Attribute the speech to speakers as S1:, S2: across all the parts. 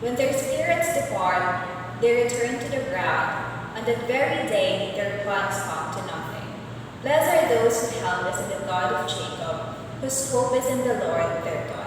S1: When their spirits depart, they return to the ground. On that very day, their plans come to nothing. Blessed are those whose help is in the God of Jacob, whose hope is in the Lord their God.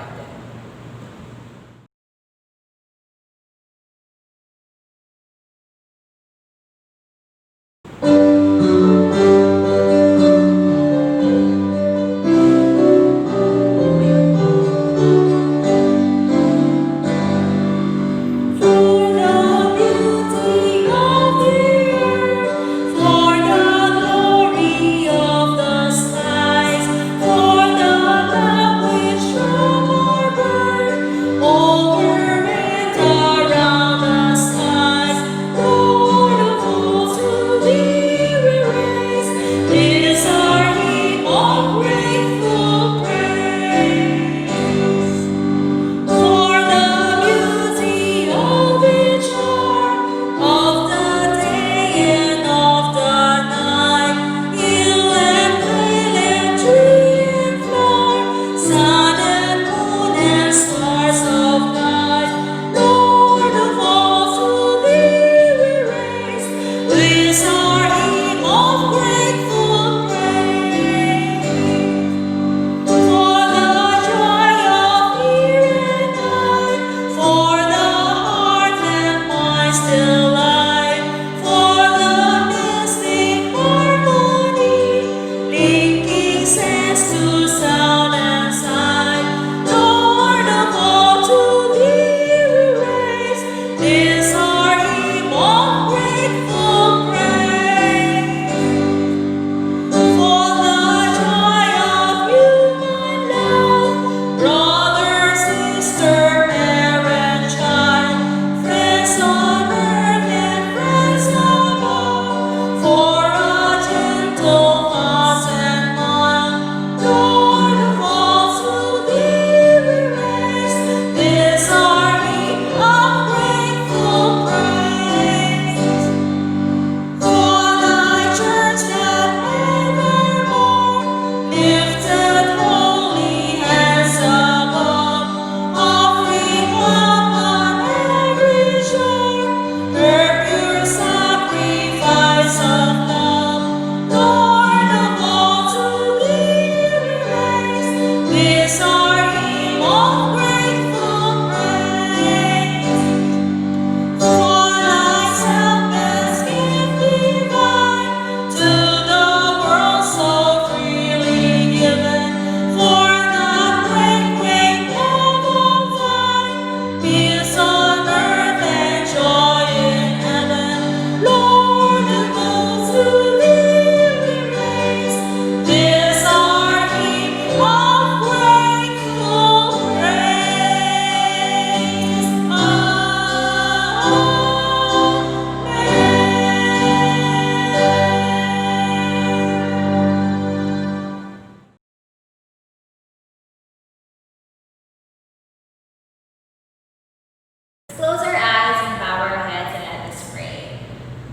S1: Close our eyes and bow our heads and let us pray.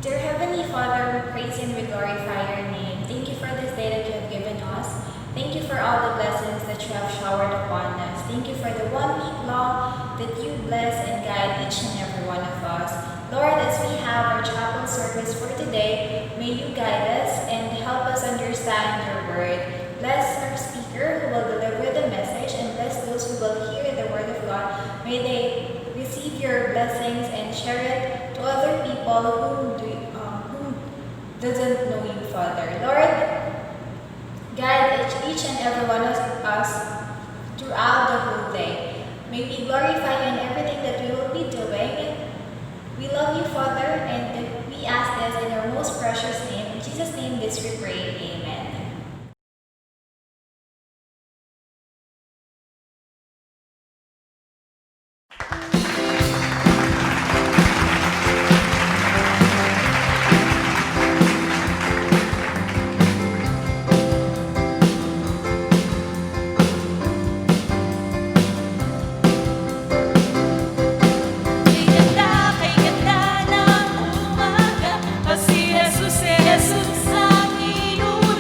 S1: Dear Heavenly Father, we praise and we glorify your name. Thank you for this day that you have given us. Thank you for all the blessings that you have showered upon us. Thank you for the 1 week long that you bless and guide each and every one of us. Lord, as we have our chapel service for today, may you guide us and help us understand your word. Bless our speaker who will deliver the message and bless those who will hear the word of God. May they receive your blessings and share it to other people who doesn't know you, Father. Lord, guide each and every one of us throughout the whole day. May we glorify you in everything that we will be doing. We love you, Father, and we ask this in your most precious name. In Jesus' name, this we pray. Amen.
S2: Jesus ang inulan.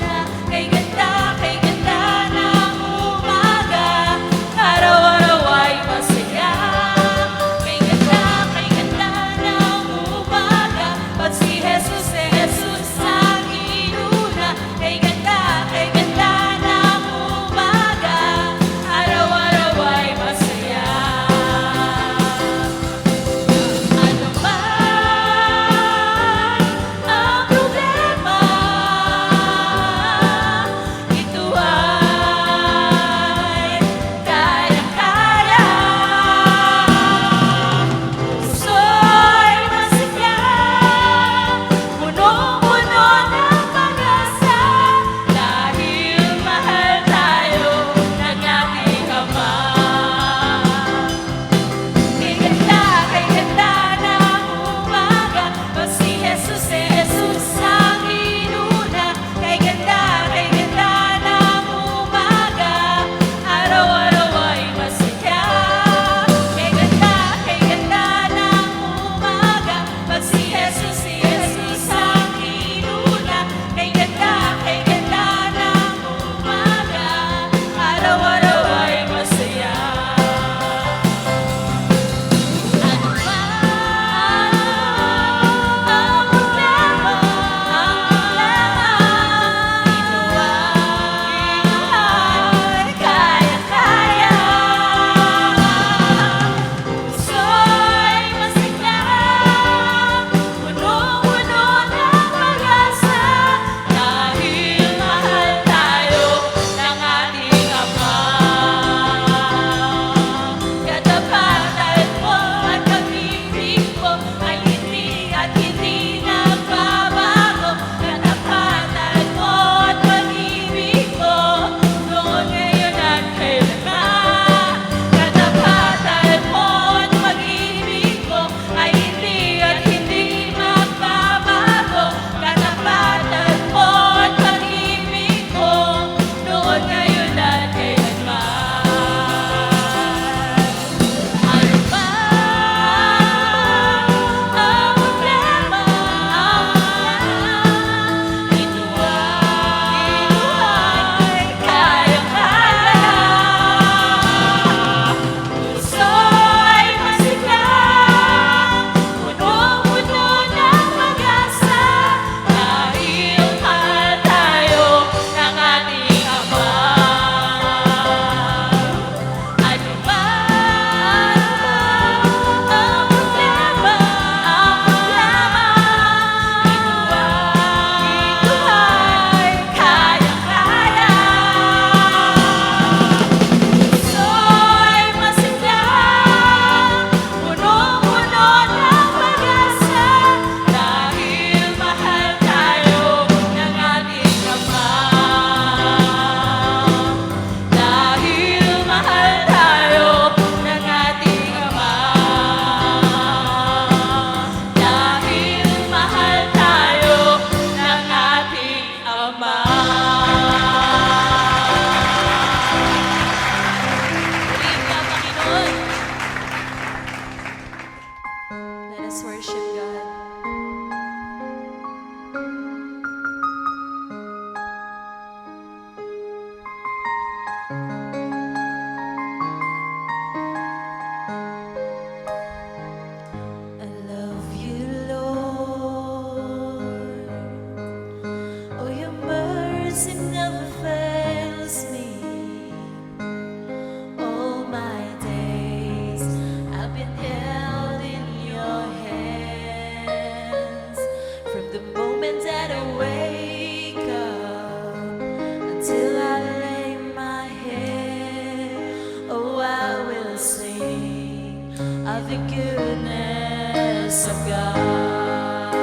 S2: the goodness of God.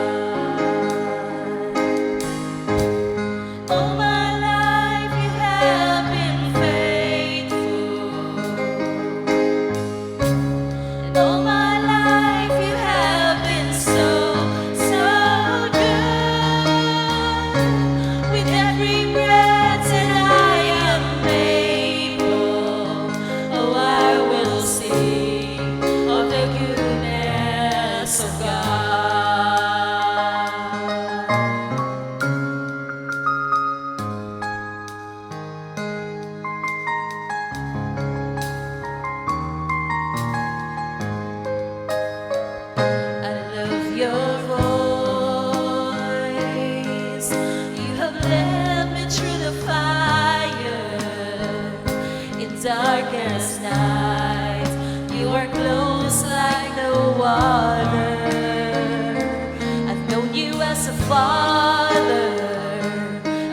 S2: All my life you have been faithful, and all my life you have been so, so good. With every breath that I am able, oh, I will sing of the goodness of God. I love your voice. You have led me through the fire in darkest night. You are close like no other. I've known you as a father.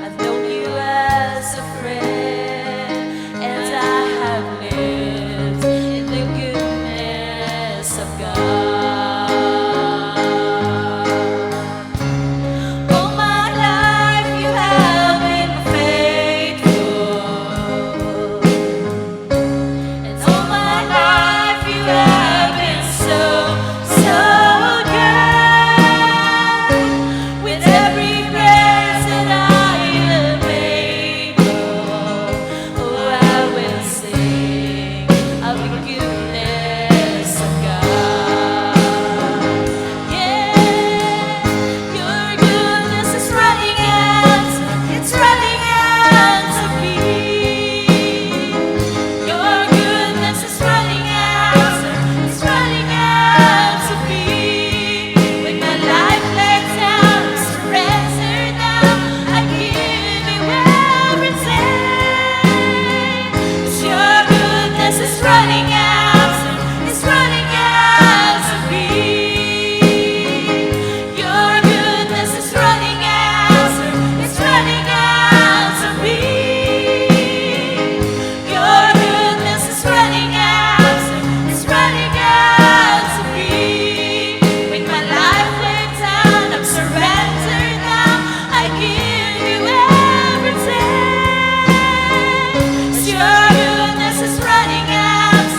S2: I've known you as a friend, and I have lived in the goodness of God. All my life you have been faithful, and all my life you have been so, so good. With every breath that I am able, oh, I will sing of the goodness of God. Yeah, your goodness is running out, it's running out to me. Your goodness is running out, it's running out to me. When my life lays down, surrender now, I give you everything. 'Cause your goodness is running out, it's running out to me. Your goodness is running out, it's running out to me. Your goodness is running out, it's running out to me. When my life lays down, I'm surrendered now, I give you everything. 'Cause your goodness is running out,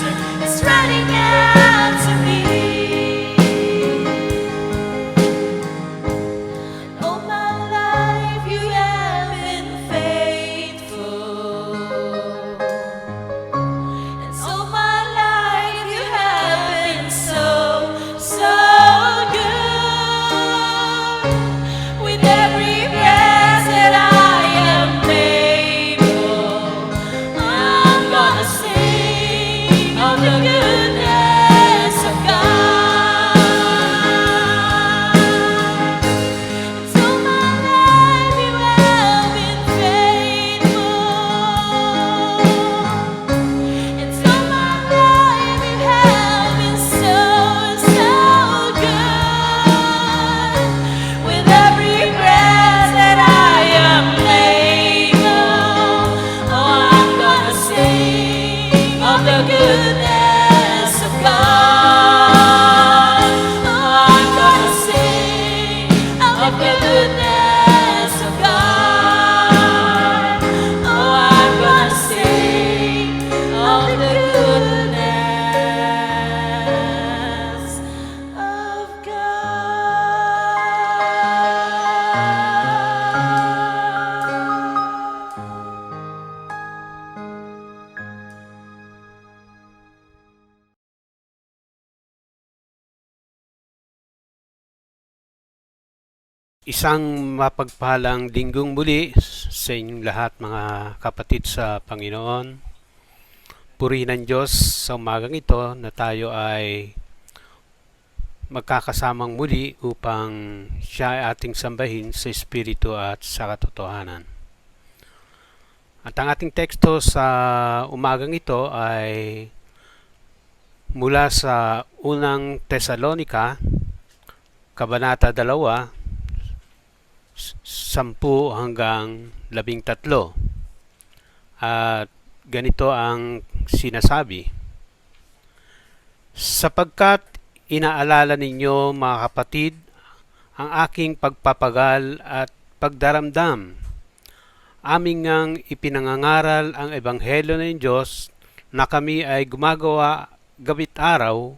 S2: it's running out to me. All my life you have been faithful, and all my life you have been so, so good. With every breath that I am able, I'm gonna sing of the goodness of God. It's all my life you have been faithful, it's all my life you have been so, so good. With every breath that I am able, oh, I'm gonna sing of the goodness of God. Oh, I'm gonna sing of the goodness of God. Oh, I'm gonna sing of the goodness of
S3: Isang mapagpalang linggong muli sa inyong lahat, mga kapatid sa Panginoon. Purihin ang Diyos sa umagang ito na tayo ay magkakasamang muli upang siya ay ating sambahin sa Espiritu at sa katotohanan. At ang ating teksto sa umagang ito ay mula sa unang Tesalonika, Kabanata 2, 10 hanggang 13. At ganito ang sinasabi: Sapagkat inaalala ninyo, mga kapatid, ang aking pagpapagal at pagdaramdam. Aming ngang ipinangangaral ang Ebanghelyo ng Diyos na kami ay gumagawa gabit araw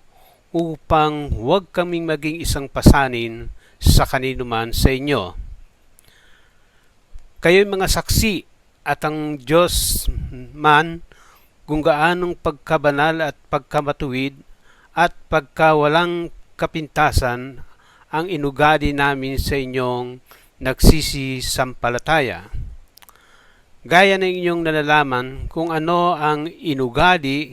S3: upang huwag kaming maging isang pasanin sa kanino man sa inyo. Kayo'y mga saksi at ang Diyos man kung gaanong pagkabanal at pagkamatuwid at pagkawalang kapintasan ang inugali namin sa inyong nagsisisampalataya. Gaya ng inyong nalalaman kung ano ang inugali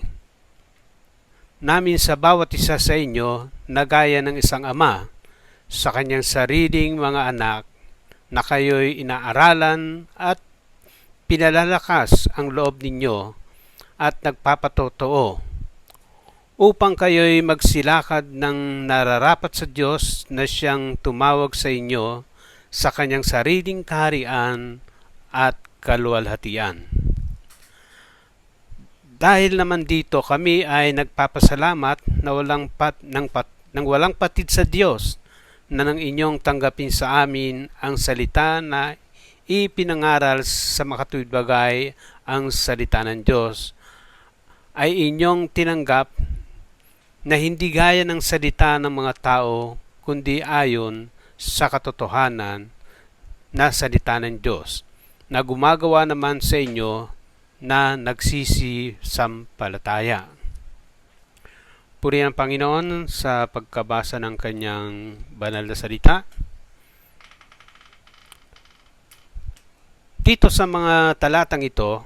S3: namin sa bawat isa sa inyo na gaya ng isang ama sa kanyang sariling mga anak na kayo'y inaaralan at pinalalakas ang loob ninyo at nagpapatotoo upang kayo'y magsilakad ng nararapat sa Diyos na siyang tumawag sa inyo sa kanyang sariling kaharian at kaluwalhatian. Dahil naman dito kami ay nagpapasalamat na walang patid sa Diyos na nang inyong tanggapin sa amin ang salita na ipinangaral sa makatuwid bagay ang salita ng Diyos ay inyong tinanggap na hindi gaya ng salita ng mga tao kundi ayon sa katotohanan na salita ng Diyos na gumagawa naman sa inyo na nagsisisampalataya. Purihin ang Panginoon sa pagkabasa ng kanyang banal na salita. Dito sa mga talatang ito,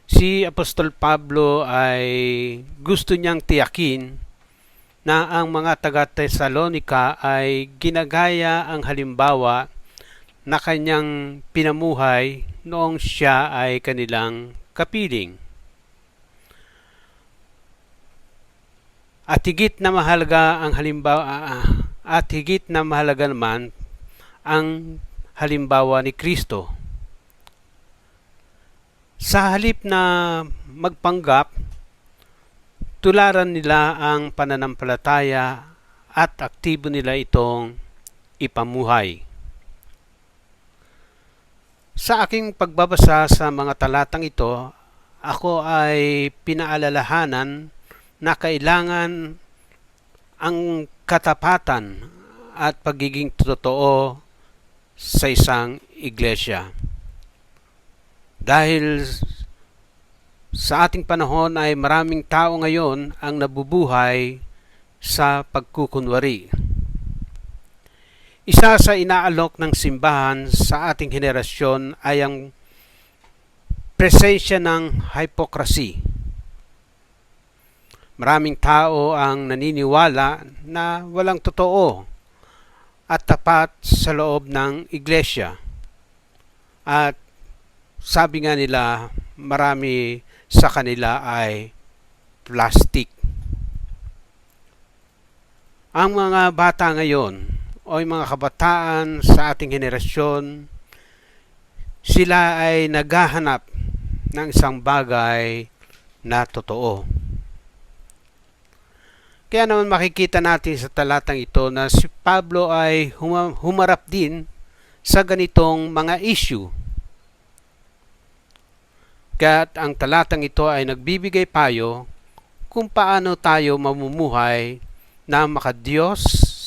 S3: si Apostol Pablo ay gusto niyang tiyakin na ang mga taga-Tesalonika ay ginagaya ang halimbawa na kanyang pinamuhay noong siya ay kanilang kapiling. At higit na mahalaga naman ang halimbawa ni Kristo. Sa halip na magpanggap, tularan nila ang pananampalataya at aktibo nila itong ipamuhay. Sa aking pagbabasa sa mga talatang ito, ako ay pinaalalahanan na kailangan ang katapatan at pagiging totoo sa isang iglesia. Dahil sa ating panahon ay maraming tao ngayon ang nabubuhay sa pagkukunwari. Isa sa inaalok ng simbahan sa ating henerasyon ay ang presensya ng hypocrisy. Maraming tao ang naniniwala na walang totoo at tapat sa loob ng iglesia. At sabi nga nila, marami sa kanila ay plastic. Ang mga bata ngayon o yung mga kabataan sa ating henerasyon, sila ay naghahanap ng isang bagay na totoo. Kaya naman makikita natin sa talatang ito na si Pablo ay humarap din sa ganitong mga issue. Kaya ang talatang ito ay nagbibigay payo kung paano tayo mamumuhay na makadiyos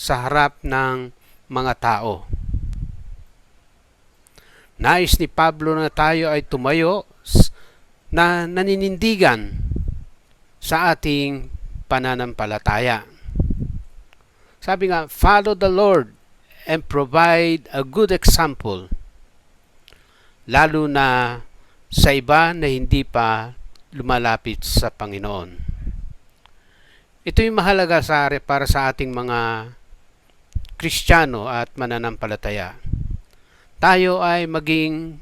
S3: sa harap ng mga tao. Nais ni Pablo na tayo ay tumayo na naninindigan sa ating pananampalataya. Sabi nga, follow the Lord and provide a good example, lalo na sa iba na hindi pa lumalapit sa Panginoon. Ito yung mahalaga para sa ating mga Kristiyano at mananampalataya. Tayo ay maging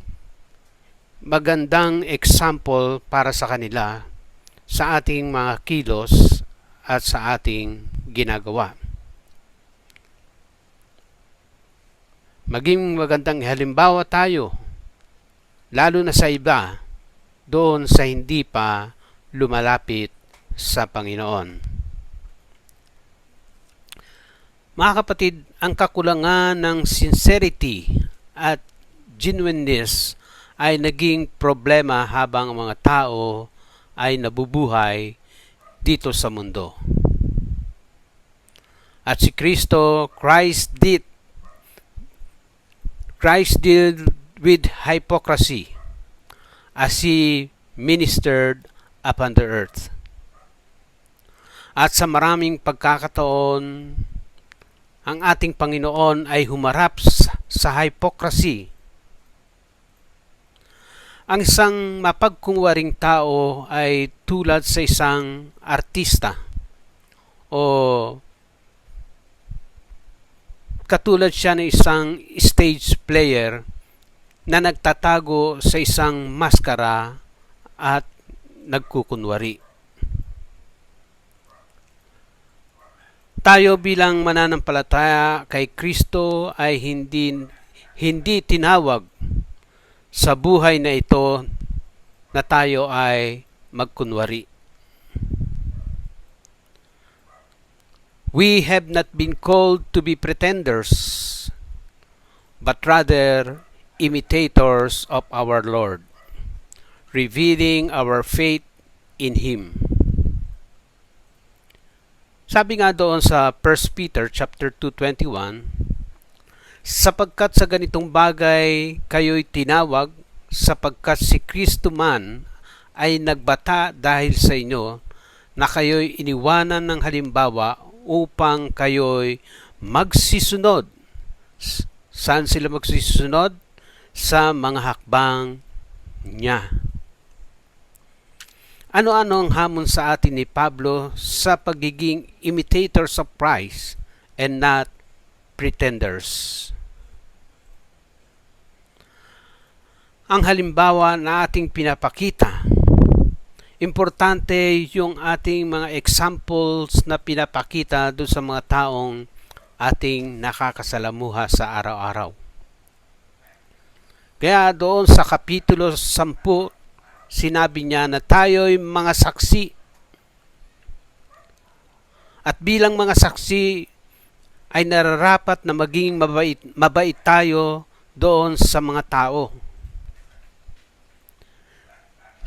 S3: magandang example para sa kanila sa ating mga kilos at sa ating ginagawa. Maging magandang halimbawa tayo, lalo na sa iba, doon sa hindi pa lumalapit sa Panginoon. Mga kapatid, ang kakulangan ng sincerity at genuineness ay naging problema habang ang mga tao ay nabubuhay dito sa mundo. At si Christ dealt with hypocrisy as He ministered upon the earth. At sa maraming pagkakataon, ang ating Panginoon ay humarap sa hypocrisy. Ang isang mapagkunwaring tao ay tulad sa isang artista o katulad siya ng isang stage player na nagtatago sa isang maskara at nagkukunwari. Tayo bilang mananampalataya kay Kristo ay hindi tinawag sa buhay na ito na tayo ay magkunwari. We have not been called to be pretenders, but rather imitators of our Lord, revealing our faith in Him. Sabi nga doon sa 1 Peter chapter 2:21, sapagkat sa ganitong bagay kayo'y tinawag, sapagkat si Kristo man ay nagbata dahil sa inyo, na kayo'y iniwanan ng halimbawa upang kayo'y magsisunod. Saan sila magsisunod? Sa mga hakbang niya. Ano-ano ang hamon sa atin ni Pablo sa pagiging imitators of Christ and not pretenders? Ang halimbawa na ating pinapakita, importante yung ating mga examples na pinapakita doon sa mga taong ating nakakasalamuha sa araw-araw. Kaya doon sa Kapitulo 10, sinabi niya na tayo'y mga saksi. At bilang mga saksi ay nararapat na maging mabait tayo doon sa mga tao.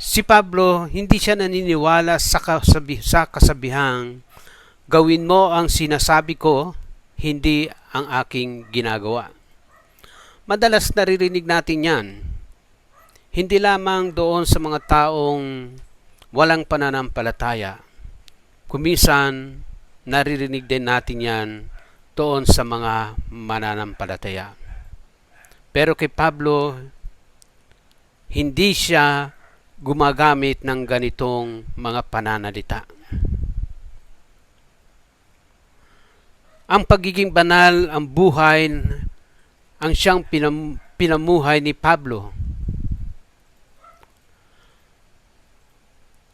S3: Si Pablo, hindi siya naniniwala sa kasabihang, gawin mo ang sinasabi ko, hindi ang aking ginagawa. Madalas naririnig natin yan. Hindi lamang doon sa mga taong walang pananampalataya. Kuminsan, naririnig din natin yan doon sa mga mananampalataya. Pero kay Pablo, hindi siya gumagamit ng ganitong mga pananalita. Ang pagiging banal, ang buhay, ang siyang pinamuhay ni Pablo.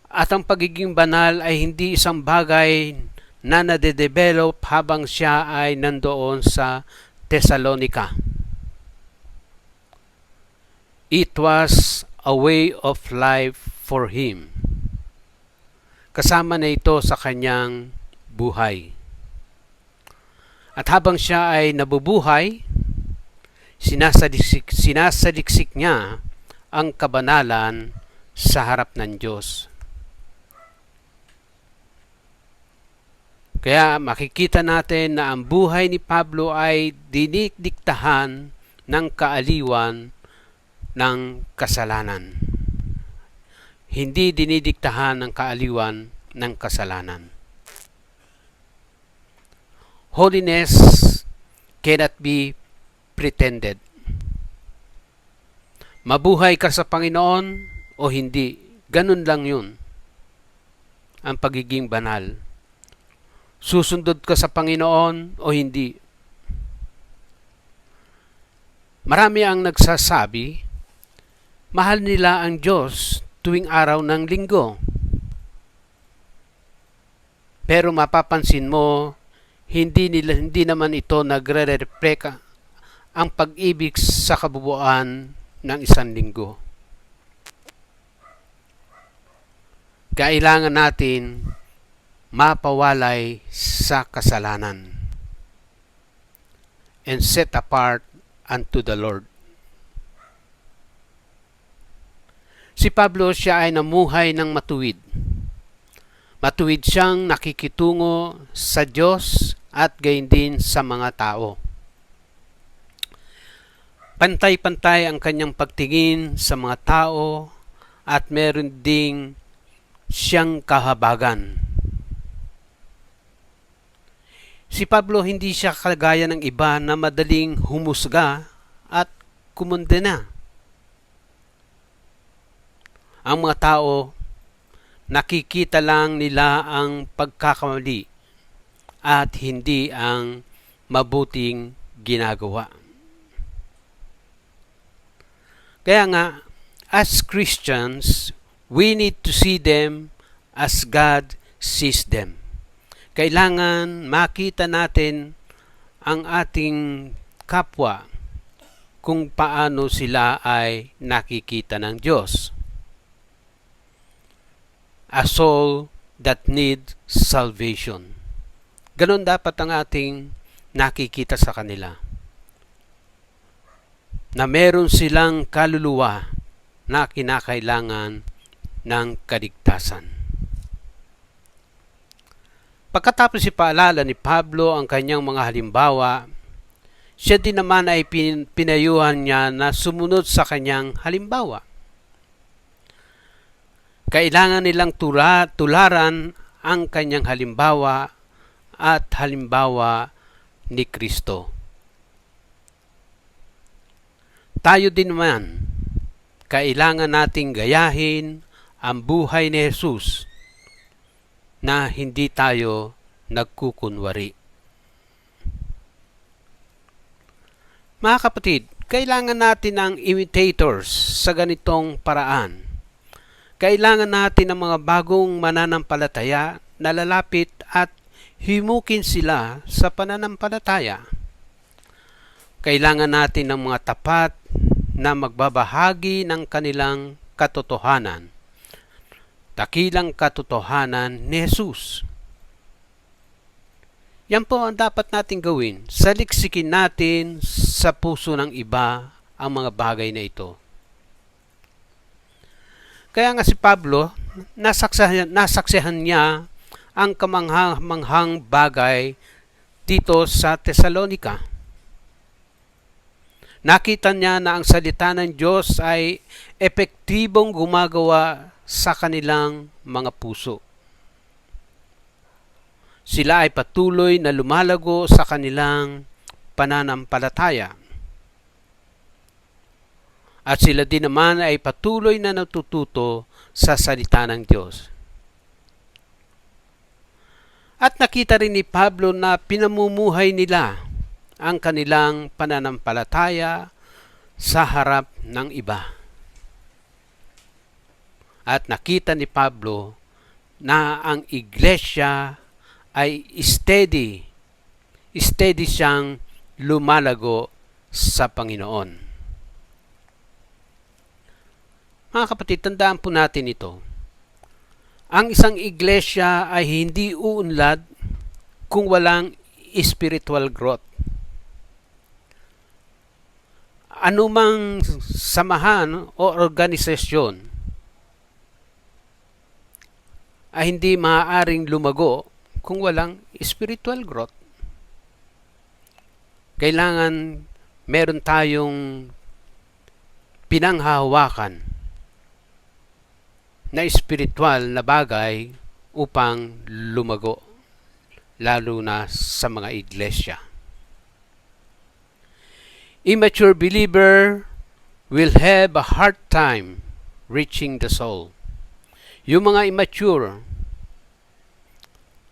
S3: At ang pagiging banal ay hindi isang bagay na nade-develop habang siya ay nandoon sa Thessalonica. It was a way of life for him. Kasama na ito sa kanyang buhay. At habang siya ay nabubuhay, sinasaliksik niya ang kabanalan sa harap ng Diyos. Kaya makikita natin na ang buhay ni Pablo ay dinikdiktahan ng kaaliwan ng kasalanan. Hindi dinidiktahan ng kaaliwan ng kasalanan. Holiness cannot be pretended. Mabuhay ka sa Panginoon o hindi, ganun lang yun. Ang pagiging banal. Susundod ka sa Panginoon o hindi. Marami ang nagsasabi, mahal nila ang Diyos tuwing araw ng linggo. Pero mapapansin mo, hindi naman ito nagre-reflect ang pag-ibig sa kabubuan ng isang linggo. Kailangan natin mapawalay sa kasalanan. and set apart unto the Lord. Si Pablo, siya ay namuhay ng matuwid. Matuwid siyang nakikitungo sa Diyos at gayon din sa mga tao. Pantay-pantay ang kanyang pagtingin sa mga tao at meron ding siyang kahabagan. Si Pablo hindi siya kagaya ng iba na madaling humusga at kumondena. Ang mga tao, nakikita lang nila ang pagkakamali at hindi ang mabuting ginagawa. Kaya nga, as Christians, we need to see them as God sees them. Kailangan makita natin ang ating kapwa kung paano sila ay nakikita ng Diyos. A soul that need salvation. Ganon dapat ang ating nakikita sa kanila. Na meron silang kaluluwa na kinakailangan ng kaligtasan. Pagkatapos ipaalala ni Pablo ang kanyang mga halimbawa, siya din naman ay pinayuhan niya na sumunod sa kanyang halimbawa. Kailangan nilang tularan ang kanyang halimbawa at halimbawa ni Kristo. Tayo din naman, kailangan nating gayahin ang buhay ni Jesus na hindi tayo nagkukunwari. Mga kapatid, kailangan natin ng imitators sa ganitong paraan. Kailangan natin ng mga bagong mananampalataya na lalapit at himukin sila sa pananampalataya. Kailangan natin ng mga tapat na magbabahagi ng kanilang katotohanan. Dakilang katotohanan ni Jesus. Yan po ang dapat natin gawin. Saliksikin natin sa puso ng iba ang mga bagay na ito. Kaya nga si Pablo, nasaksihan niya ang kamangha-manghang bagay dito sa Tesalonica. Nakita niya na ang salita ng Diyos ay epektibong gumagawa sa kanilang mga puso. Sila ay patuloy na lumalago sa kanilang pananampalataya. At sila din naman ay patuloy na natututo sa salita ng Diyos. At nakita rin ni Pablo na pinamumuhay nila ang kanilang pananampalataya sa harap ng iba. At nakita ni Pablo na ang iglesia ay steady siyang lumalago sa Panginoon. Mga kapatid, tandaan po natin ito. Ang isang iglesia ay hindi uunlad kung walang spiritual growth. Anumang samahan o organisasyon ay hindi maaaring lumago kung walang spiritual growth. Kailangan meron tayong pinanghahawakan na spiritual na bagay upang lumago, lalo na sa mga iglesia. Immature believer will have a hard time reaching the soul. Yung mga immature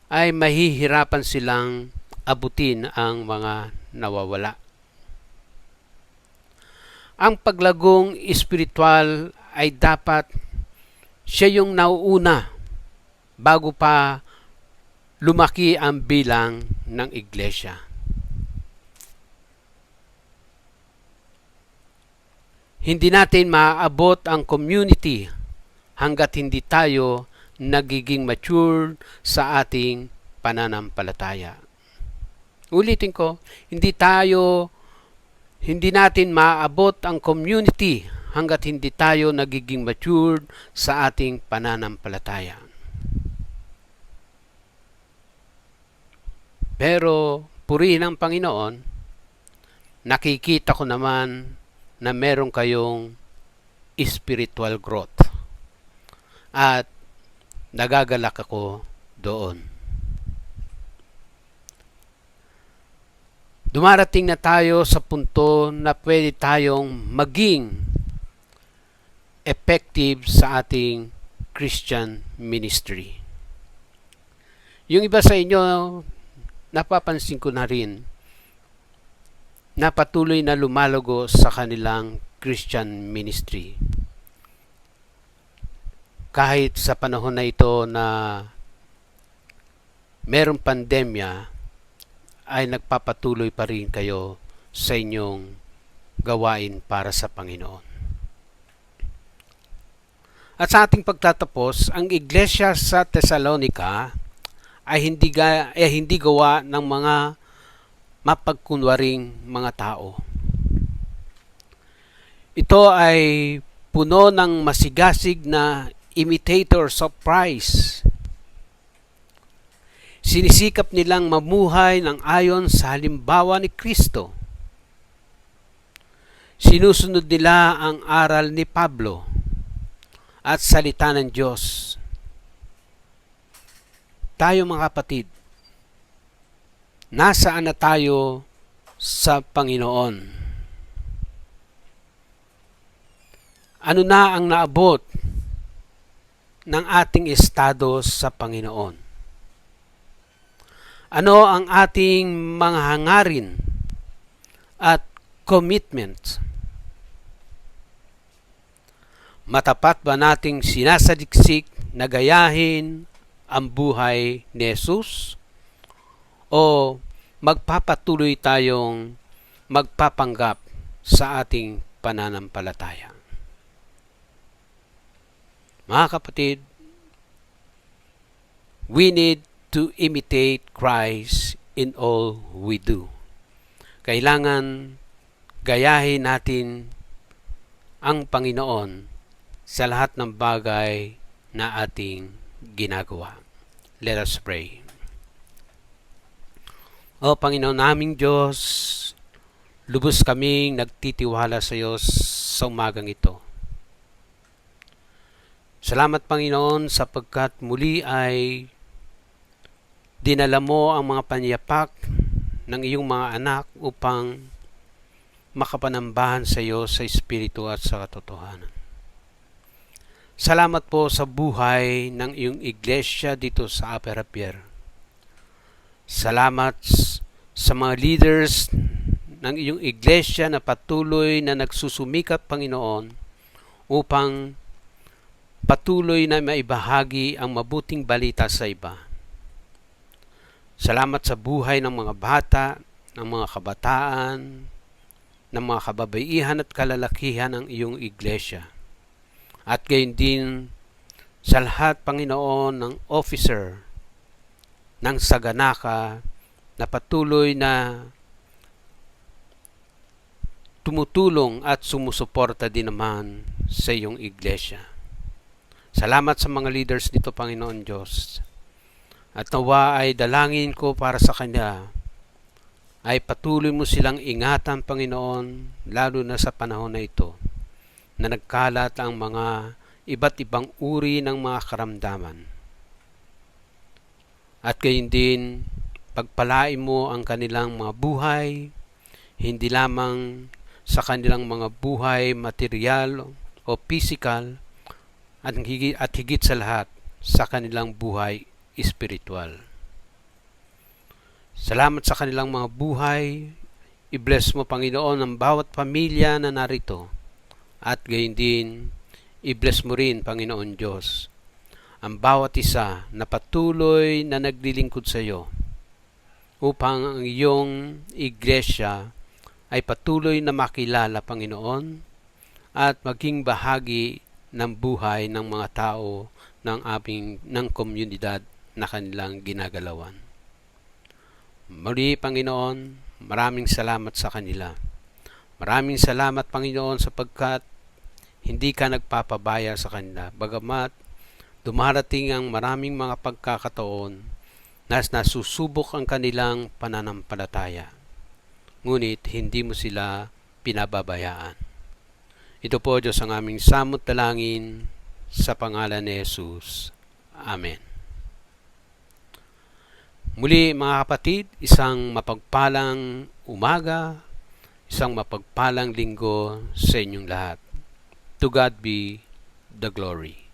S3: ay mahihirapan silang abutin ang mga nawawala. Ang paglagong espiritual ay dapat siya yung nauuna bago pa lumaki ang bilang ng iglesia. Hindi natin maaabot ang community hanggat hindi tayo nagiging mature sa ating pananampalataya. Ulitin ko, hindi natin maaabot ang community hanggat hindi tayo nagiging matured sa ating pananampalataya. Pero purihin ang Panginoon, nakikita ko naman na meron kayong spiritual growth. At nagagalak ako doon. Dumarating na tayo sa punto na pwede tayong maging effective sa ating Christian ministry. Yung iba sa inyo, napapansin ko na rin na patuloy na lumalago sa kanilang Christian ministry. Kahit sa panahon na ito na merong pandemya, ay nagpapatuloy pa rin kayo sa inyong gawain para sa Panginoon. At sa ating pagtatapos, ang iglesia sa Thessalonica ay hindi gawa ng mga mapagkunwaring mga tao. Ito ay puno ng masigasig na imitators of Christ. Sinisikap nilang mamuhay ng ayon sa halimbawa ni Kristo. Sinusunod nila ang aral ni Pablo at salita ng Diyos. Tayo mga kapatid, nasaan na tayo sa Panginoon? Ano na ang naabot ng ating estado sa Panginoon? Ano ang ating mga hangarin at commitment? Matapat ba nating sinasadiksik na gayahin ang buhay ni Jesus? O magpapatuloy tayong magpapanggap sa ating pananampalataya? Mga kapatid, we need to imitate Christ in all we do. Kailangan gayahin natin ang Panginoon sa lahat ng bagay na ating ginagawa. Let us pray. O Panginoon naming Diyos, lubos kaming nagtitiwala sa iyo sa umagang ito. Salamat Panginoon sapagkat muli ay dinala mo ang mga panyapak ng iyong mga anak upang makapanambahan sa iyo sa Espiritu at sa katotohanan. Salamat po sa buhay ng iyong iglesia dito sa Aperapier. Salamat sa mga leaders ng iyong iglesia na patuloy na nagsusumikap Panginoon upang patuloy na maibahagi ang mabuting balita sa iba. Salamat sa buhay ng mga bata, ng mga kabataan, ng mga kababaihan at kalalakihan ng iyong iglesia. At gayon din sa lahat, Panginoon, ng officer ng Saganaka na patuloy na tumutulong at sumusuporta din naman sa iyong iglesia. Salamat sa mga leaders nito, Panginoon Diyos. At nawa ay dalangin ko para sa Kanya ay patuloy mo silang ingatan, Panginoon, lalo na sa panahon na ito na nagkalat ang mga iba't ibang uri ng mga karamdaman. At gayon din, pagpalain mo ang kanilang mga buhay, hindi lamang sa kanilang mga buhay material o physical, at higit sa lahat sa kanilang buhay espiritual. Salamat sa kanilang mga buhay. I-bless mo, Panginoon, ang bawat pamilya na narito. At gayon din, i-bless mo rin, Panginoon Diyos, ang bawat isa na patuloy na naglilingkod sa iyo upang ang iyong iglesia ay patuloy na makilala, Panginoon, at maging bahagi ng buhay ng mga tao ng komunidad na kanilang ginagalawan. Muli, Panginoon, maraming salamat sa kanila. Maraming salamat, Panginoon, sapagkat hindi ka nagpapabaya sa kanila. Bagamat dumarating ang maraming mga pagkakataon na nasusubok ang kanilang pananampalataya. Ngunit hindi mo sila pinababayaan. Ito po, Diyos, ang aming samot dalangin sa pangalan ni Jesus. Amen. Muli, mga kapatid, isang mapagpalang umaga, isang mapagpalang linggo sa inyong lahat. To God be the glory.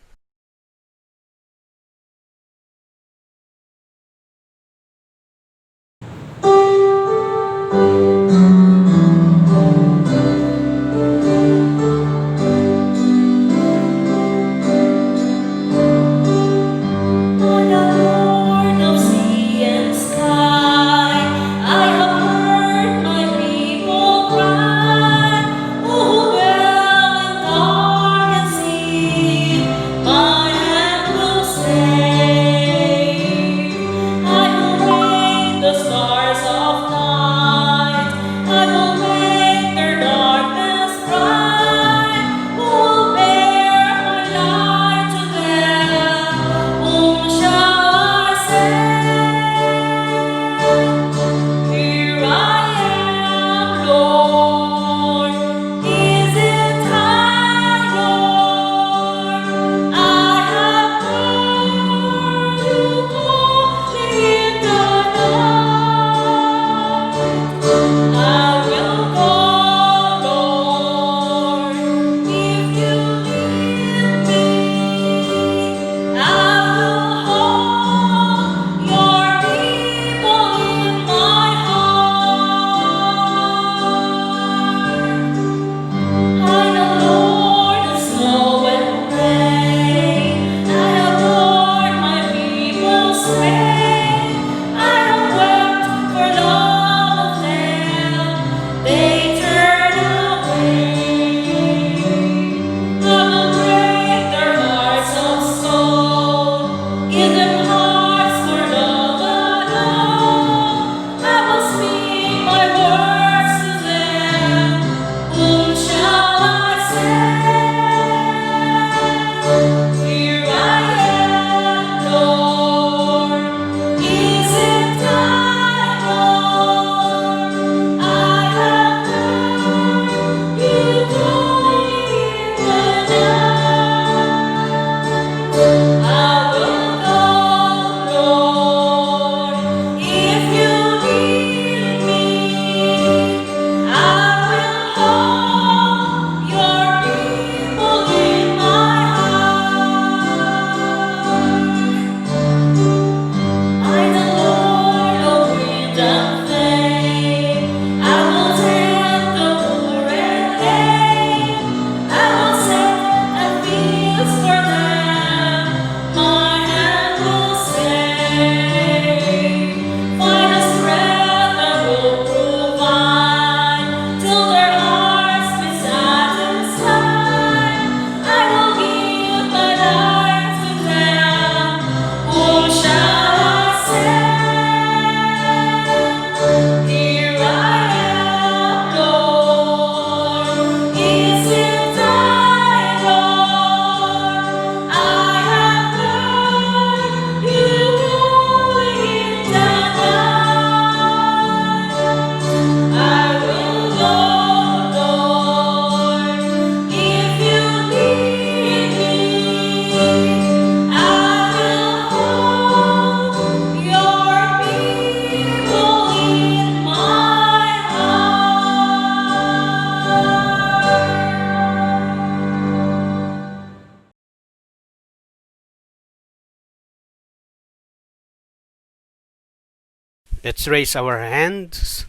S3: Let's raise our hands.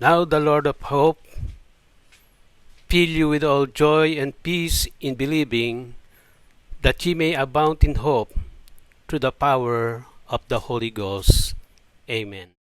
S3: Now the Lord of hope fill you with all joy and peace in believing, that ye may abound in hope through the power of the Holy Ghost. Amen.